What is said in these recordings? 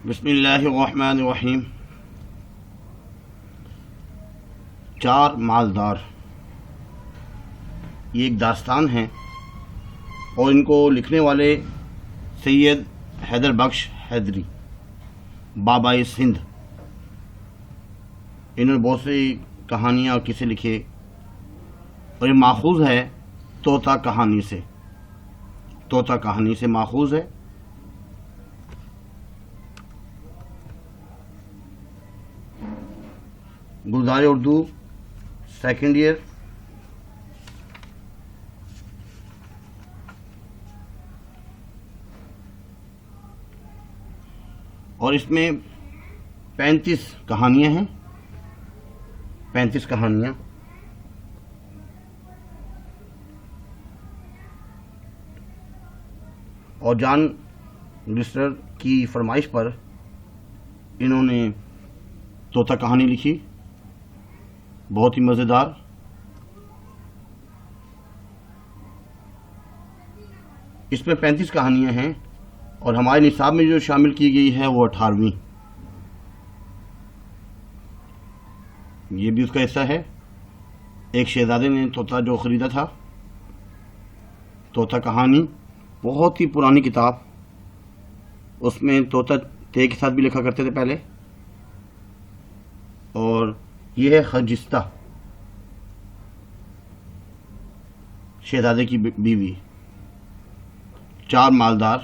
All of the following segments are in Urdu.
بسم اللہ الرحمن الرحیم۔ چار مالدار، یہ ایک داستان ہے اور ان کو لکھنے والے سید حیدر بخش حیدری، بابائے سندھ۔ انہوں نے بہت سی کہانیاں اور قصے لکھے اور یہ ماخوذ ہے طوطا کہانی سے۔ طوطا کہانی سے ماخوذ ہے۔ گلزار اردو سیکنڈ ایئر۔ اور اس میں 35 کہانیاں ہیں، 35 کہانیاں۔ اور جان گلسٹر کی فرمائش پر انہوں نے طوطا کہانی لکھی، بہت ہی مزیدار۔ اس میں 35 کہانیاں ہیں اور ہمارے نصاب میں جو شامل کی گئی ہے وہ 18ویں۔ یہ بھی اس کا حصہ ہے۔ ایک شہزادے نے طوطا جو خریدا تھا، طوطا کہانی، بہت ہی پرانی کتاب۔ اس میں طوطا تے کے ساتھ بھی لکھا کرتے تھے پہلے۔ اور یہ ہے خجستہ، شہزادے کی بیوی۔ چار مالدار۔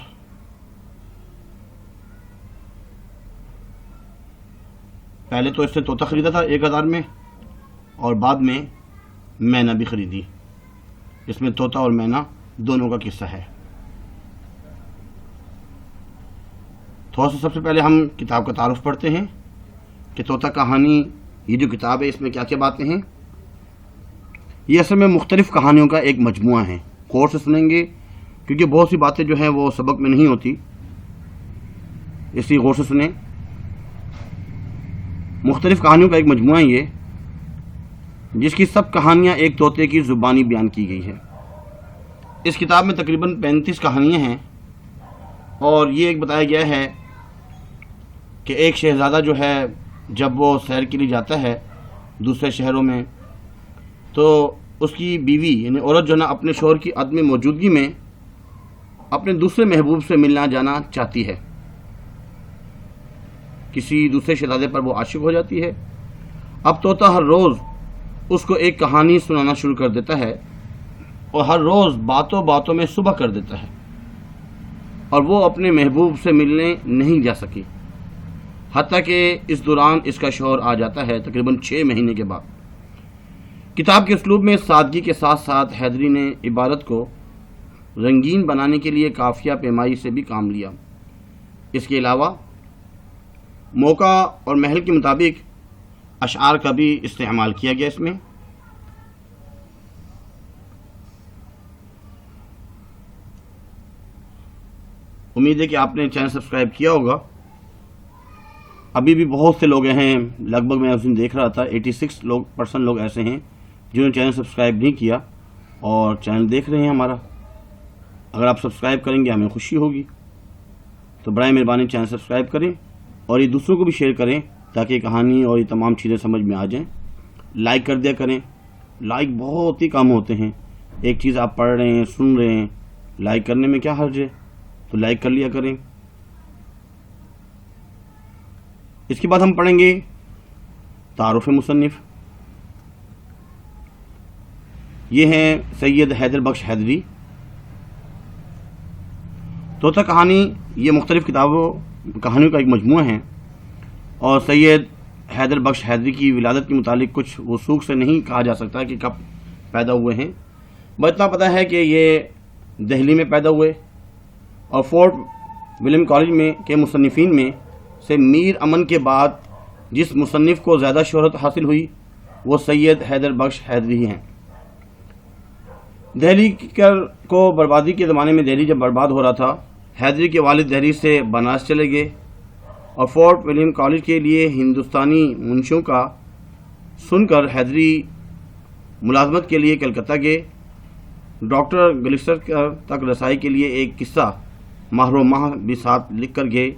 پہلے تو اس نے طوطا خریدا تھا 1000 میں، اور بعد میں مینا بھی خریدی۔ اس میں طوطا اور مینا دونوں کا قصہ ہے۔ تھوڑا سا سب سے پہلے ہم کتاب کا تعارف پڑھتے ہیں کہ طوطا کہانی، یہ جو کتاب ہے اس میں کیا کیا باتیں ہیں۔ یہ اصل میں مختلف کہانیوں کا ایک مجموعہ ہے۔ غور سے سنیں گے کیونکہ بہت سی باتیں جو ہیں وہ سبق میں نہیں ہوتی، اس لیے غور سے سنیں۔ مختلف کہانیوں کا ایک مجموعہ یہ، جس کی سب کہانیاں ایک طوطے کی زبانی بیان کی گئی ہے۔ اس کتاب میں تقریباً 35 کہانیاں ہیں، اور یہ ایک بتایا گیا ہے کہ ایک شہزادہ جو ہے جب وہ سیر کے لیے جاتا ہے دوسرے شہروں میں، تو اس کی بیوی یعنی عورت جو ہے نا اپنے شوہر کی عدم موجودگی میں اپنے دوسرے محبوب سے ملنا جانا چاہتی ہے۔ کسی دوسرے شہزادے پر وہ عاشق ہو جاتی ہے۔ اب طوطا ہر روز اس کو ایک کہانی سنانا شروع کر دیتا ہے، اور ہر روز باتوں باتوں میں صبح کر دیتا ہے، اور وہ اپنے محبوب سے ملنے نہیں جا سکی، حتیٰ کہ اس دوران اس کا شوہر آ جاتا ہے تقریباً 6 مہینے کے بعد۔ کتاب کے اسلوب میں سادگی کے ساتھ ساتھ حیدری نے عبارت کو رنگین بنانے کے لیے قافیہ پیمائی سے بھی کام لیا۔ اس کے علاوہ موقع اور محل کے مطابق اشعار کا بھی استعمال کیا گیا اس میں۔ امید ہے کہ آپ نے چینل سبسکرائب کیا ہوگا۔ ابھی بھی بہت سے لوگ ہیں، لگ بھگ میں اس دن دیکھ رہا تھا 86% لوگ ایسے ہیں جنہوں نے چینل سبسکرائب نہیں کیا اور چینل دیکھ رہے ہیں ہمارا۔ اگر آپ سبسکرائب کریں گے ہمیں خوشی ہوگی، تو برائے مہربانی چینل سبسکرائب کریں اور یہ دوسروں کو بھی شیئر کریں تاکہ یہ کہانی اور یہ تمام چیزیں سمجھ میں آ جائیں۔ لائک کر دیا کریں، لائک بہت ہی کم ہوتے ہیں۔ ایک چیز آپ پڑھ رہے ہیں، سن رہے ہیں، لائک کرنے میں کیا حرج ہے، تو لائک کر لیا کریں۔ اس کے بعد ہم پڑھیں گے تعارف مصنف۔ یہ ہیں سید حیدر بخش حیدری۔ طوطا کہانی یہ مختلف کہانیوں کا ایک مجموعہ ہے، اور سید حیدر بخش حیدری کی ولادت کے متعلق کچھ وثوق سے نہیں کہا جا سکتا کہ کب پیدا ہوئے ہیں، بس اتنا پتہ ہے کہ یہ دہلی میں پیدا ہوئے، اور فورٹ ولیم کالج میں کے مصنفین میں سے میر امن کے بعد جس مصنف کو زیادہ شہرت حاصل ہوئی وہ سید حیدر بخش حیدری ہیں۔ دہلی کو بربادی کے زمانے میں دہلی جب برباد ہو رہا تھا، حیدری کے والد دہلی سے بنارس چلے گئے اور فورٹ ولیم کالج کے لیے ہندوستانی منشیوں کا سن کر حیدری ملازمت کے لیے کلکتہ گئے۔ ڈاکٹر گلسٹر تک رسائی کے لیے ایک قصہ ماہر و ماہ بھی ساتھ لکھ کر گئے۔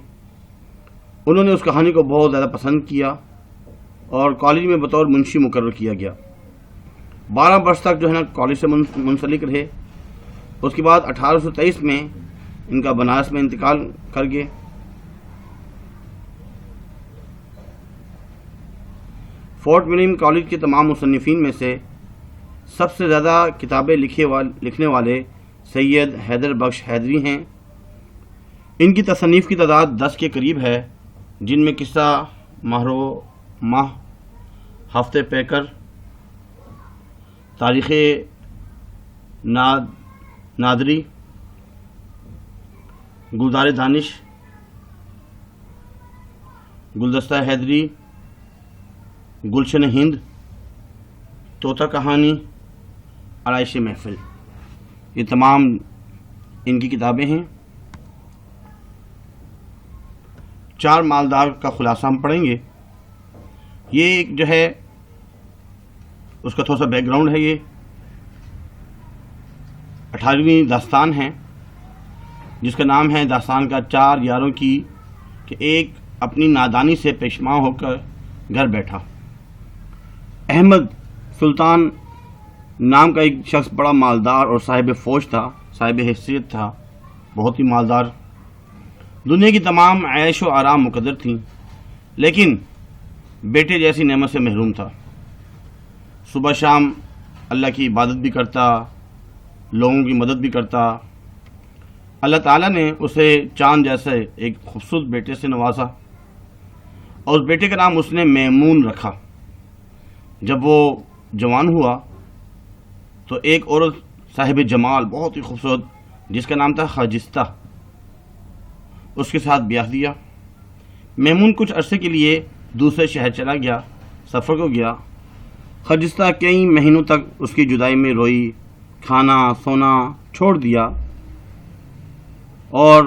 انہوں نے اس کہانی کو بہت زیادہ پسند کیا اور کالج میں بطور منشی مقرر کیا گیا. 12 برس تک جو ہے نا کالج سے منسلک رہے. اس کے بعد 1823 میں ان کا بنارس میں انتقال کر گئے. فورٹ ولیم کالج کے تمام مصنفین میں سے سب سے زیادہ کتابیں لکھنے والے سید حیدر بخش حیدری ہیں. ان کی تصنیف کی تعداد 10 کے قریب ہے، جن میں قصہ ماہ، ہفتے پیکر، تاریخ نادری، گلزار دانش، گلدستہ حیدری، گلشن ہند، طوطا کہانی، آرائش محفل، یہ تمام ان کی کتابیں ہیں. 4 مالدار کا خلاصہ ہم پڑھیں گے. یہ جو ہے اس کا تھوڑا سا بیک گراؤنڈ ہے. یہ 18ویں داستان ہے جس کا نام ہے داستان کا 4 یاروں کی، کہ ایک اپنی نادانی سے پیشما ہو کر گھر بیٹھا. احمد سلطان نام کا ایک شخص بڑا مالدار اور صاحب فوج تھا، صاحب حیثیت تھا، بہت ہی مالدار. دنیا کی تمام عیش و آرام مقدر تھیں، لیکن بیٹے جیسی نعمت سے محروم تھا. صبح شام اللہ کی عبادت بھی کرتا، لوگوں کی مدد بھی کرتا. اللہ تعالیٰ نے اسے چاند جیسے ایک خوبصورت بیٹے سے نوازا اور اس بیٹے کا نام اس نے میمون رکھا. جب وہ جوان ہوا تو ایک عورت صاحب جمال بہت ہی خوبصورت جس کا نام تھا خاجستہ، اس کے ساتھ بیاہ دیا. میمون کچھ عرصے کے لیے دوسرے شہر چلا گیا، سفر کو گیا. خاجستہ کئی مہینوں تک اس کی جدائی میں روئی، کھانا سونا چھوڑ دیا. اور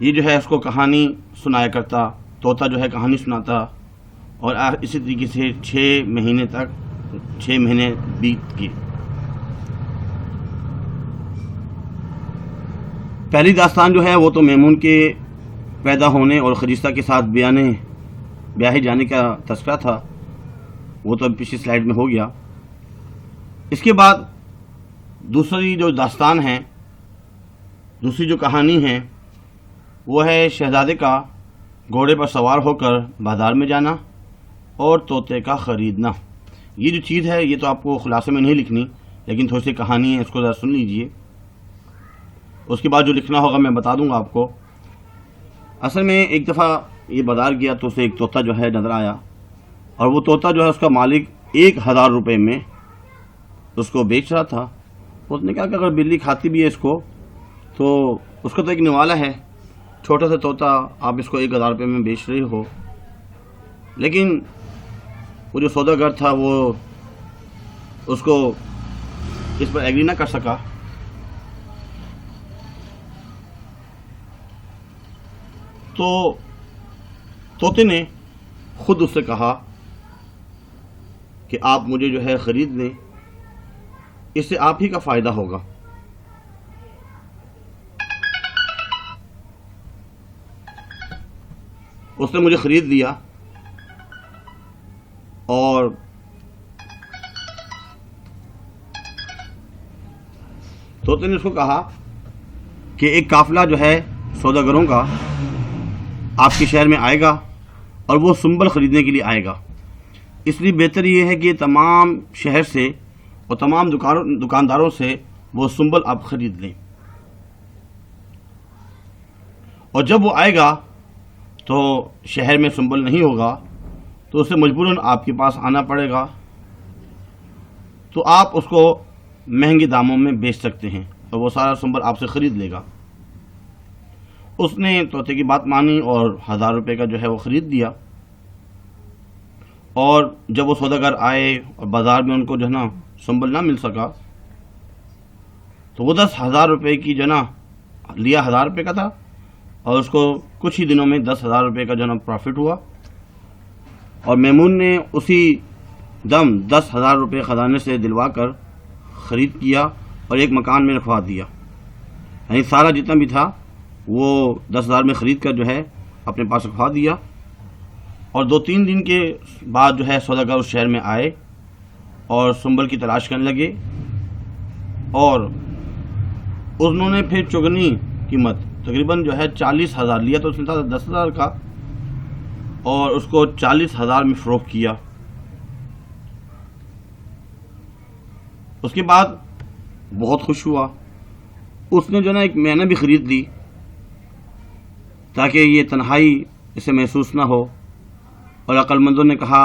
یہ جو ہے اس کو کہانی سنایا کرتا، طوطا جو ہے کہانی سناتا. اور اسی طریقے سے 6 مہینے بیت گئے. پہلی داستان جو ہے وہ تو میمون کے پیدا ہونے اور خاجستہ کے ساتھ بیاہے جانے کا تذکرہ تھا، وہ تو پچھلی سلائیڈ میں ہو گیا. اس کے بعد دوسری جو داستان ہے، دوسری جو کہانی ہے، وہ ہے شہزادے کا گھوڑے پر سوار ہو کر بازار میں جانا اور طوطے کا خریدنا. یہ جو چیز ہے یہ تو آپ کو خلاصے میں نہیں لکھنی، لیکن تھوڑی سی کہانی ہے، اس کو ذرا سن لیجئے. اس کے بعد جو لکھنا ہوگا میں بتا دوں گا آپ کو. اصل میں ایک دفعہ یہ بازار گیا تو اسے ایک طوطا جو ہے نظر آیا، اور وہ طوطا جو ہے اس کا مالک 1000 روپے میں اس کو بیچ رہا تھا. اس نے کہا کہ اگر بلی کھاتی بھی ہے اس کو تو اس کا تو ایک نوالا ہے، چھوٹا سا طوطا، آپ اس کو 1000 روپے میں بیچ رہے ہو. لیکن وہ جو سوداگر تھا وہ اس کو اس پر ایگری نہ کر سکا. تو طوطے نے خود اس سے کہا کہ آپ مجھے جو ہے خرید لیں، اس سے آپ ہی کا فائدہ ہوگا. اس نے مجھے خرید لیا اور طوطے نے اس کو کہا کہ ایک قافلہ جو ہے سوداگروں کا آپ کے شہر میں آئے گا اور وہ سنبل خریدنے کے لیے آئے گا. اس لیے بہتر یہ ہے کہ تمام شہر سے اور تمام دکانداروں سے وہ سنبل آپ خرید لیں. اور جب وہ آئے گا تو شہر میں سنبل نہیں ہوگا تو اسے مجبوراً آپ کے پاس آنا پڑے گا، تو آپ اس کو مہنگے داموں میں بیچ سکتے ہیں اور وہ سارا سنبل آپ سے خرید لے گا. اس نے طوطے کی بات مانی اور 1000 روپے کا جو ہے وہ خرید دیا. اور جب وہ سوداگر آئے اور بازار میں ان کو جو ہے نا سنبل نہ مل سکا تو وہ 10,000 روپے کی جو ہے نا لیا 1000 روپے کا تھا اور اس کو کچھ ہی دنوں میں 10,000 روپے کا جو ہے نا پروفٹ ہوا. اور میمون نے اسی دم 10,000 روپے خزانے سے دلوا کر خرید کیا اور ایک مکان میں رکھوا دیا. یعنی سارا جتنا بھی تھا وہ 10,000 میں خرید کر جو ہے اپنے پاس رکھوا دیا، اور 2-3 دن کے بعد جو ہے سوداگر اس شہر میں آئے اور سنبل کی تلاش کرنے لگے، اور انہوں نے پھر چگنی قیمت تقریباً جو ہے 40,000 لیا، تو اس نے تھا 10,000 کا، اور اس کو 40,000 میں فروخت کیا۔ اس کے بعد بہت خوش ہوا، اس نے جو نا ایک مینا بھی خرید لی تاکہ یہ تنہائی اسے محسوس نہ ہو، اور عقل مندوں نے کہا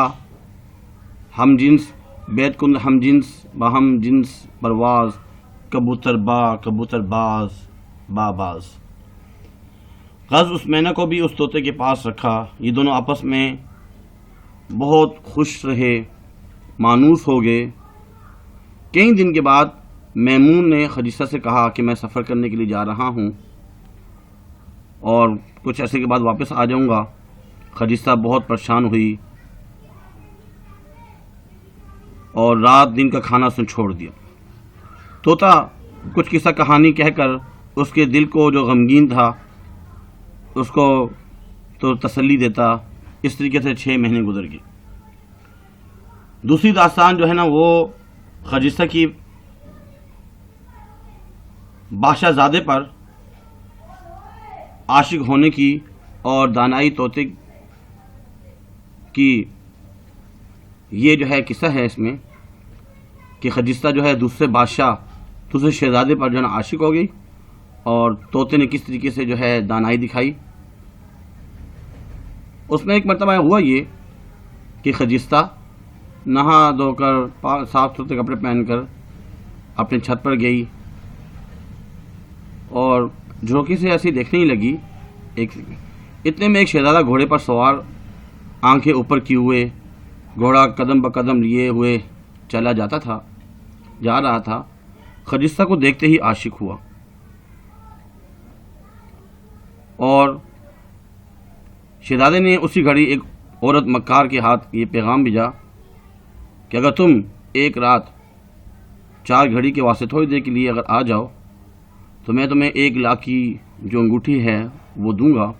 ہم جنس بیت کن ہم جنس باہم جنس پرواز، کبوتر باز با باز۔ غز اس مینا کو بھی اس طوطے کے پاس رکھا، یہ دونوں آپس میں بہت خوش رہے، مانوس ہو گئے۔ کئی دن کے بعد میمون نے خدیجہ سے کہا کہ میں سفر کرنے کے لیے جا رہا ہوں اور کچھ عرصے کے بعد واپس آ جاؤں گا۔ خدیجہ بہت پریشان ہوئی اور رات دن کا کھانا اس نے چھوڑ دیا۔ طوطا کچھ قصہ کہانی کہہ کر اس کے دل کو جو غمگین تھا اس کو تو تسلی دیتا۔ اس طریقے سے 6 مہینے گزر گئے۔ دوسری داستان جو ہے نا وہ خدیجہ کی بادشاہ زادے پر عاشق ہونے کی اور دانائی طوطے کی، یہ جو ہے قصہ ہے اس میں کہ خدیجہ جو ہے دوسرے شہزادے پر جو ہے نا عاشق ہو گئی، اور طوطے نے کس طریقے سے جو ہے دانائی دکھائی۔ اس میں ایک مرتبہ ہوا یہ کہ خدیجہ نہا دھو کر صاف ستھرے کپڑے پہن کر اپنے چھت پر گئی، اور جھونکے سے ایسی دیکھنے ہی لگی، اتنے میں ایک شہزادہ گھوڑے پر سوار آنکھیں اوپر کیے ہوئے، گھوڑا قدم بقدم لیے ہوئے جا رہا تھا۔ خدیجہ کو دیکھتے ہی عاشق ہوا، اور شہزادے نے اسی گھڑی ایک عورت مکار کے ہاتھ یہ پیغام بھیجا کہ اگر تم ایک رات 4 گھڑی کے واسطے تھوڑی دیر کے لیے اگر آ جاؤ تو میں تمہیں 1 لاکھ کی جو انگوٹھی ہے وہ دوں گا۔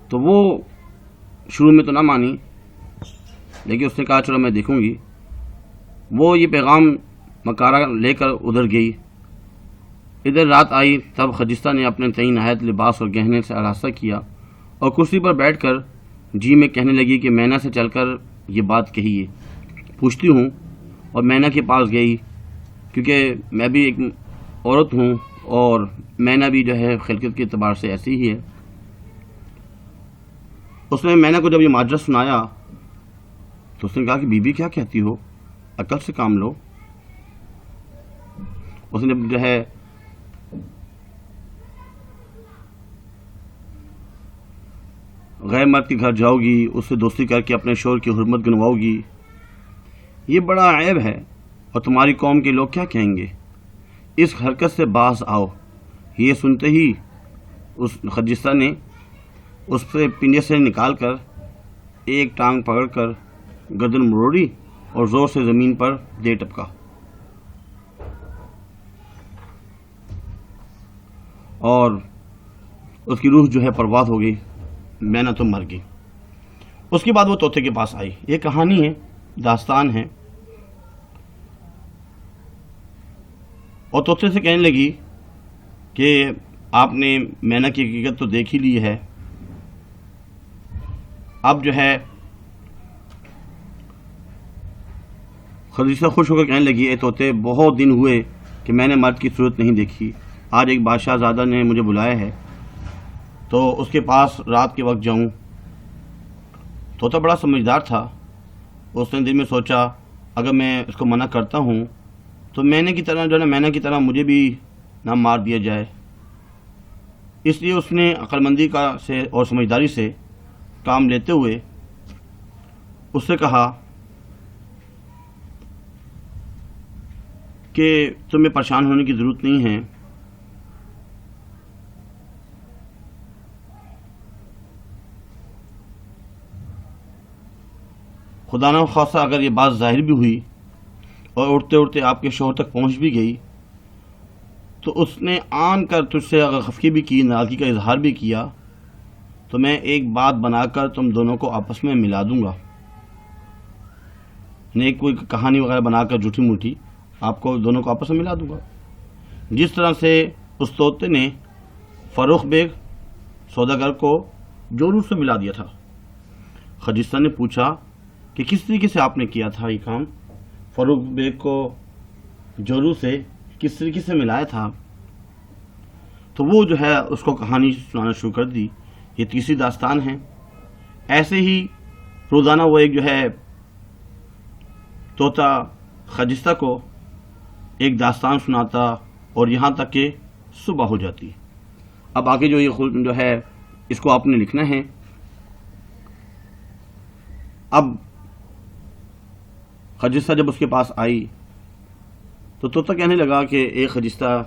تو وہ شروع میں تو نہ مانی، لیکن اس نے کہا چلو میں دیکھوں گی۔ وہ یہ پیغام مکارہ لے کر ادھر گئی۔ ادھر رات آئی تب خدیجہ نے اپنے تئیں نہایت لباس اور گہنے سے آراستہ کیا، اور کرسی پر بیٹھ کر جی میں کہنے لگی کہ مینا سے چل کر یہ بات کہیے، پوچھتی ہوں۔ اور مینا کے پاس گئی، کیونکہ میں بھی ایک عورت ہوں اور مینا بھی جو ہے خلقت کے اعتبار سے ایسی ہی ہے۔ اس نے مینا کو جب یہ ماجرا سنایا تو اس نے کہا کہ بی بی کیا کہتی ہو، عقل سے کام لو۔ اس نے جو ہے غیر مرد کے گھر جاؤ گی، اس سے دوستی کر کے اپنے شوہر کی حرمت گنواؤ گی، یہ بڑا عیب ہے، اور تمہاری قوم کے لوگ کیا کہیں گے، اس حرکت سے باز آؤ۔ یہ سنتے ہی اس خدیجہ نے اس سے پنجے سے نکال کر ایک ٹانگ پکڑ کر گردن مروڑی اور زور سے زمین پر دے ٹپکا، اور اس کی روح جو ہے پرواز ہو گئی، مینا تو مر گئی۔ اس کے بعد وہ طوطے کے پاس آئی۔ یہ کہانی ہے، داستان ہے، اور طوطے سے کہنے لگی کہ آپ نے مینا کی حقیقت تو دیکھ ہی لی ہے، اب جو ہے خدیجہ خوش ہو کر کہنے لگی اے طوطے، بہت دن ہوئے کہ میں نے مرد کی صورت نہیں دیکھی، آج ایک بادشاہ زادہ نے مجھے بلایا ہے تو اس کے پاس رات کے وقت جاؤں۔ طوطا بڑا سمجھدار تھا، اس نے دل میں سوچا اگر میں اس کو منع کرتا ہوں تو مینا کی طرح مجھے بھی نہ مار دیا جائے، اس لیے اس نے عقل مندی سے اور سمجھداری سے کام لیتے ہوئے اس سے کہا کہ تمہیں پریشان ہونے کی ضرورت نہیں ہے، خدا نخواستہ اگر یہ بات ظاہر بھی ہوئی اور اڑتے اڑتے آپ کے شوہر تک پہنچ بھی گئی تو اس نے آن کر تجھ سے اگر خفگی بھی کی، ناراضگی کا اظہار بھی کیا، تو میں ایک بات بنا کر تم دونوں کو آپس میں ملا دوں گا، ایک کوئی کہانی وغیرہ بنا کر جھوٹی موٹی آپ کو دونوں کو آپس میں ملا دوں گا، جس طرح سے اس طوطے نے فروخ بیگ سوداگر کو جورو سے ملا دیا تھا۔ خجستہ نے پوچھا کہ کس طریقے سے آپ نے کیا تھا یہ کام، فروخ بیگ کو جورو سے کس طریقے سے ملایا تھا؟ تو وہ جو ہے اس کو کہانی سنانا شروع کر دی۔ یہ تیسری داستان ہے۔ ایسے ہی روزانہ وہ ایک جو ہے طوطا خجستہ کو ایک داستان سناتا اور یہاں تک کہ صبح ہو جاتی۔ اب آگے جو ہے اس کو آپ نے لکھنا ہے۔ اب خجستہ جب اس کے پاس آئی تو طوطا کہنے لگا کہ اے خجستہ،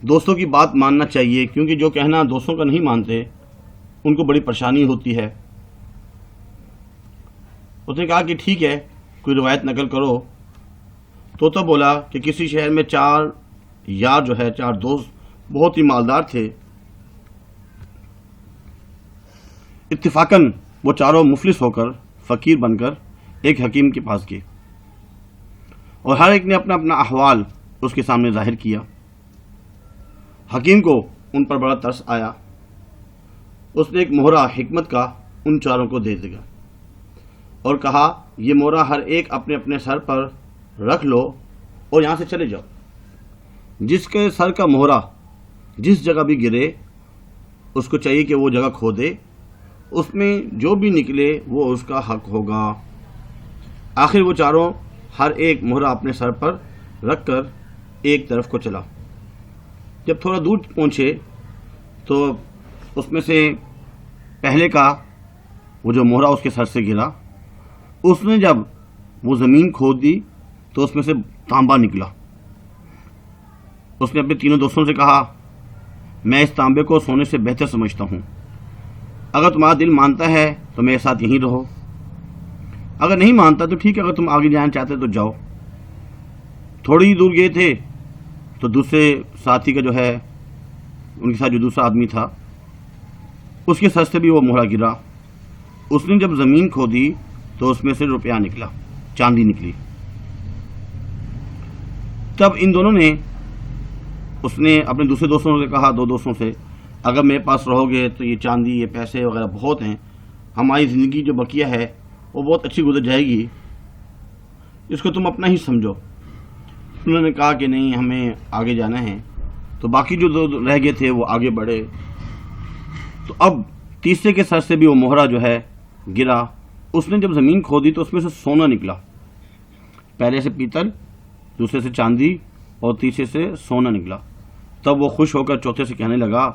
دوستوں کی بات ماننا چاہیے، کیونکہ جو کہنا دوستوں کا نہیں مانتے ان کو بڑی پریشانی ہوتی ہے۔ اس نے کہا کہ ٹھیک ہے، کوئی روایت نقل کرو۔ طوطا بولا کہ کسی شہر میں 4 یار جو ہے 4 دوست بہت ہی مالدار تھے۔ اتفاقاً وہ چاروں مفلس ہو کر فقیر بن کر ایک حکیم کے پاس گئے اور ہر ایک نے اپنا اپنا احوال اس کے سامنے ظاہر کیا۔ حکیم کو ان پر بڑا ترس آیا۔ اس نے ایک مہرہ حکمت کا ان چاروں کو دے دیا اور کہا، یہ مہرہ ہر ایک اپنے اپنے سر پر رکھ لو اور یہاں سے چلے جاؤ۔ جس کے سر کا مہرہ جس جگہ بھی گرے اس کو چاہیے کہ وہ جگہ کھودے، اس میں جو بھی نکلے وہ اس کا حق ہوگا۔ آخر وہ چاروں ہر ایک مہرہ اپنے سر پر رکھ کر ایک طرف کو چلا۔ جب تھوڑا دور پہنچے تو اس میں سے پہلے کا وہ جو مہرہ اس کے سر سے گرا، اس نے جب وہ زمین کھود دی تو اس میں سے تانبا نکلا۔ اس نے اپنے تینوں دوستوں سے کہا، میں اس تانبے کو سونے سے بہتر سمجھتا ہوں، اگر تمہارا دل مانتا ہے تو میرے ساتھ یہیں رہو، اگر نہیں مانتا تو ٹھیک ہے، اگر تم آگے جانا چاہتے تو جاؤ۔ تھوڑی ہی دور گئے تھے تو دوسرے ساتھی کا جو ہے ان کے ساتھ جو دوسرا آدمی تھا اس کے سر سے بھی وہ مہرہ گرا۔ اس نے جب زمین کھودی تو اس میں سے روپیہ نکلا، چاندی نکلی۔ تب ان دونوں نے اس نے اپنے دوسرے دوستوں سے کہا، 2 دوستوں سے، اگر میرے پاس رہو گے تو یہ چاندی یہ پیسے وغیرہ بہت ہیں، ہماری زندگی جو بقیہ ہے وہ بہت اچھی گزر جائے گی، اس کو تم اپنا ہی سمجھو۔ انہوں نے کہا کہ نہیں، ہمیں آگے جانا ہے۔ تو باقی جو 2 رہ گئے تھے وہ آگے بڑھے۔ تو اب تیسرے کے سر سے بھی وہ مہرہ جو ہے گرا۔ اس نے جب زمین کھودی تو اس میں سے سونا نکلا، پہلے سے پیتل، دوسرے سے چاندی اور تیسرے سے سونا نکلا۔ تب وہ خوش ہو کر چوتھے سے کہنے لگا،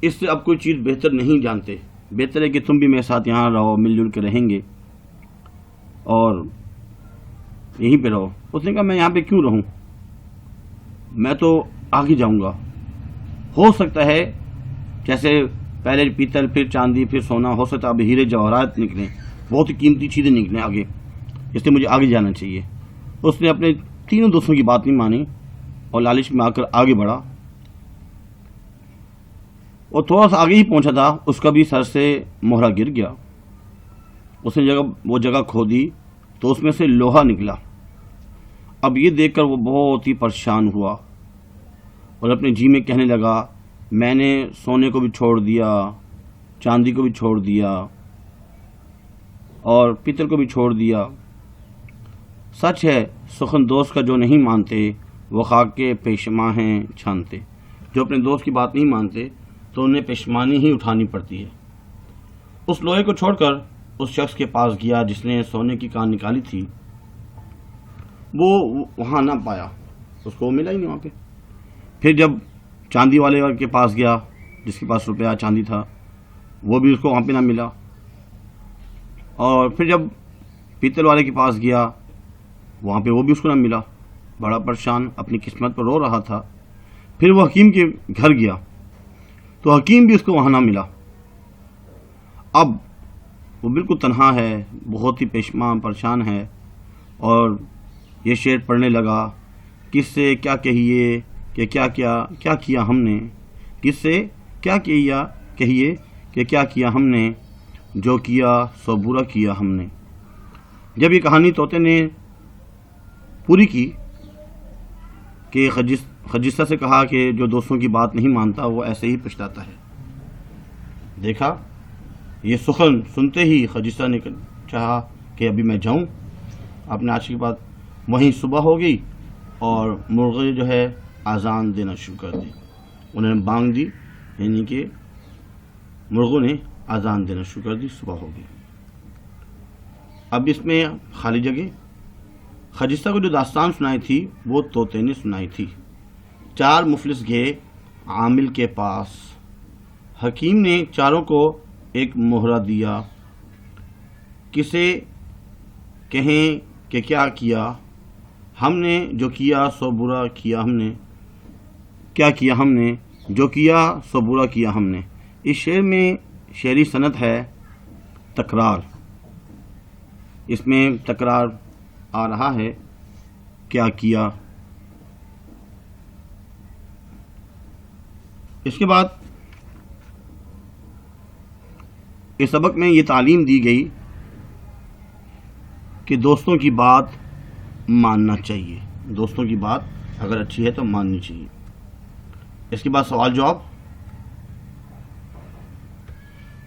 اس سے اب کوئی چیز بہتر نہیں جانتے، بہتر ہے کہ تم بھی میرے ساتھ یہاں رہو، مل جل کے رہیں گے اور یہیں پہ رہو۔ اس نے کہا، میں یہاں پہ کیوں رہوں، میں تو آگے جاؤں گا، ہو سکتا ہے جیسے پہلے پیتل پھر چاندی پھر سونا، ہو سکتا ہے اب ہیرے جواہرات نکلیں، بہت ہی قیمتی چیزیں نکلیں آگے، اس لیے مجھے آگے جانا چاہیے۔ اس نے اپنے تینوں دوستوں کی بات نہیں مانی اور لالچ میں آ کر آگے بڑھا، اور تھوڑا سا آگے ہی پہنچا تھا اس کا بھی سر سے مہرہ گر گیا۔ اس نے وہ جگہ کھودی تو اس میں سے لوہا نکلا۔ اب یہ دیکھ کر وہ بہت ہی پریشان ہوا اور اپنے جی میں کہنے لگا، میں نے سونے کو بھی چھوڑ دیا، چاندی کو بھی چھوڑ دیا اور پیتل کو بھی چھوڑ دیا۔ سچ ہے سخن دوست کا جو نہیں مانتے وہ خاک کے پیشما ہیں چھانتے۔ جو اپنے دوست کی بات نہیں مانتے تو انہیں پشمانی ہی اٹھانی پڑتی ہے۔ اس لوہے کو چھوڑ کر اس شخص کے پاس گیا جس نے سونے کی کان نکالی تھی، وہ وہاں نہ پایا، اس کو ملا ہی نہیں وہاں پہ۔ پھر جب چاندی والے کے پاس گیا جس کے پاس روپیہ چاندی تھا، وہ بھی اس کو وہاں پہ نہ ملا۔ اور پھر جب پیتل والے کے پاس گیا وہاں پہ وہ بھی اس کو نہ ملا، بڑا پریشان اپنی قسمت پر رو رہا تھا۔ پھر وہ حکیم کے گھر گیا تو حکیم بھی اس کو وہاں نہ ملا۔ اب وہ بالکل تنہا ہے، بہت ہی پریشان ہے اور یہ شعر پڑھنے لگا، کس سے کیا کہیے کہ کیا کیا ہم نے، کس سے کیا کہیے کہ کیا کیا ہم نے، جو کیا سو برا کیا ہم نے۔ جب یہ کہانی طوطے نے پوری کی کہ خجستہ سے کہا کہ جو دوستوں کی بات نہیں مانتا وہ ایسے ہی پچھتاتا ہے۔ دیکھا، یہ سخن سنتے ہی خجستہ نے چاہا کہ ابھی میں جاؤں۔ اپنے عاشق کے بعد وہیں صبح ہو گئی اور مرغے جو ہے اذان دینا شروع کر دی، انہوں نے بانگ دی، یعنی کہ مرغوں نے اذان دینا شروع کر دی، صبح ہو گئی۔ اب اس میں خالی جگہ، خجستہ کو جو داستان سنائی تھی وہ طوطے نے سنائی تھی۔ 4 مفلس گئے عامل کے پاس، حکیم نے چاروں کو ایک مہرہ دیا، کسے کہیں کہ کیا کیا ہم نے، جو کیا سو برا کیا ہم نے، کیا کیا ہم نے، جو کیا سو برا کیا ہم نے۔ اس شعر میں شعری صنعت ہے تکرار، اس میں تکرار آ رہا ہے، کیا۔ اس کے بعد اس سبق میں یہ تعلیم دی گئی کہ دوستوں کی بات ماننا چاہیے، دوستوں کی بات اگر اچھی ہے تو ماننی چاہیے۔ اس کے بعد سوال جواب۔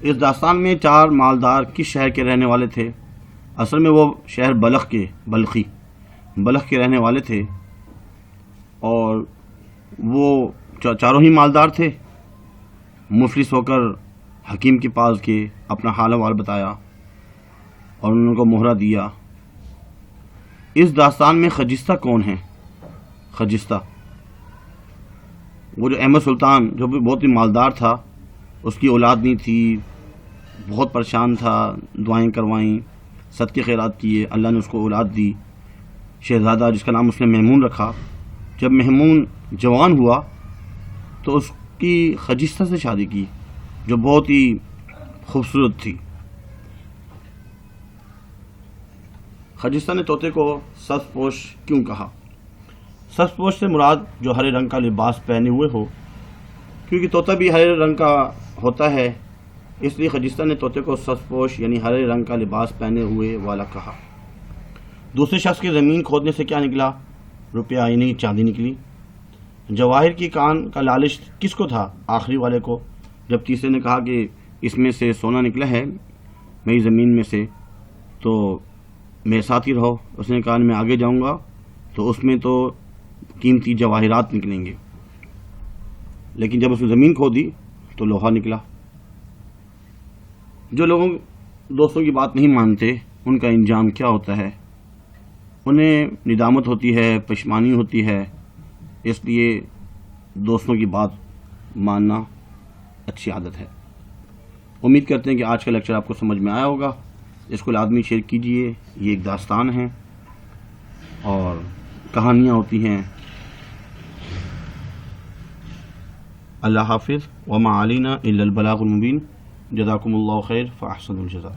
اس داستان میں 4 مالدار کس شہر کے رہنے والے تھے؟ اصل میں وہ شہر بلخ کے رہنے والے تھے، اور وہ چاروں ہی مالدار تھے۔ مفلس ہو کر حکیم کے پاس گئے، اپنا حال احوال بتایا اور انہوں کو مہرہ دیا۔ اس داستان میں خجستہ کون ہے؟ خجستہ وہ جو احمد سلطان، جو بھی بہت ہی مالدار تھا، اس کی اولاد نہیں تھی، بہت پریشان تھا، دعائیں کروائیں، صدقے خیرات کیے، اللہ نے اس کو اولاد دی، شہزادہ جس کا نام اس نے مہمون رکھا۔ جب مہمون جوان ہوا تو اس کی خجستہ سے شادی کی، جو بہت ہی خوبصورت تھی۔ خجستہ نے طوطے کو سبز پوش کیوں کہا؟ سبز پوش سے مراد جو ہرے رنگ کا لباس پہنے ہوئے ہو، کیونکہ طوطا بھی ہرے رنگ کا ہوتا ہے، اس لیے خجستہ نے طوطے کو سبز پوش یعنی ہرے رنگ کا لباس پہنے ہوئے والا کہا۔ دوسرے شخص کی زمین کھودنے سے کیا نکلا؟ روپیہ یعنی چاندی نکلی۔ جواہر کی کان کا لالچ کس کو تھا؟ آخری والے کو۔ جب تیسرے نے کہا کہ اس میں سے سونا نکلا ہے میری زمین میں سے تو میرے ساتھ ہی رہو، اس نے کہا میں آگے جاؤں گا تو اس میں تو قیمتی جواہرات نکلیں گے، لیکن جب اس نے زمین کھودی تو لوہا نکلا۔ جو لوگوں دوستوں کی بات نہیں مانتے ان کا انجام کیا ہوتا ہے؟ انہیں ندامت ہوتی ہے، پشیمانی ہوتی ہے۔ اس لیے دوستوں کی بات ماننا اچھی عادت ہے۔ امید کرتے ہیں کہ آج کا لیکچر آپ کو سمجھ میں آیا ہوگا۔ اس کو لازمی شیئر کیجئے۔ یہ ایک داستان ہے اور کہانیاں ہوتی ہیں۔ اللہ حافظ۔ وما علینا الا البلاغ المبین۔ جزاکم اللہ خیر فاحسن الجزاء۔